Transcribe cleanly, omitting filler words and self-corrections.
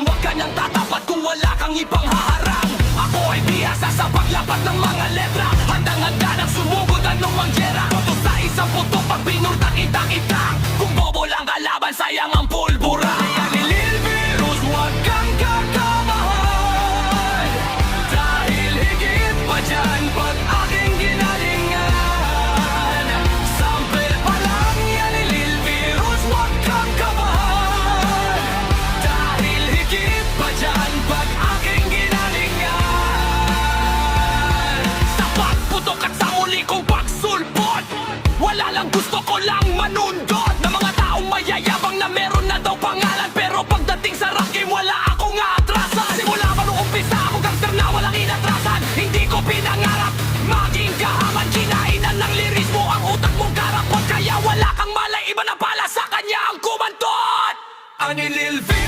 kailangan wag ka nang tatapat kung wala kang ibang haharang. Ako ay bihasa sa paglapat ng mga letra, handang-handa nang sumugod anong mangyera. Toto sa isang puto pag pinurta kita. Kung bobo lang kalaban, sayang ang pulbura. Kaya ni Lil Virus, wag kang kakabahan, dahil higit pa dyan pag aking ginalingan. Sample pa lang yan ni Lil Virus, wag kang kabahan, dahil higit pa dyan pag aking ginalingan. Sa pagputok at sa muli kong pagsulpot, wala lang, gusto ko lang manundot na mga taong mayayabang na meron na daw pangalan, pero pagdating sa rap game wala akong atrasan. Simula pa nung umpisa ako gangster na walang inatrasan. Hindi ko pinangarap maging kahaman, kinainan ng lirismo ang utak mong karapot. Kaya wala kang malay, iba na pala sa kanya ang kumantot. Ani Lil V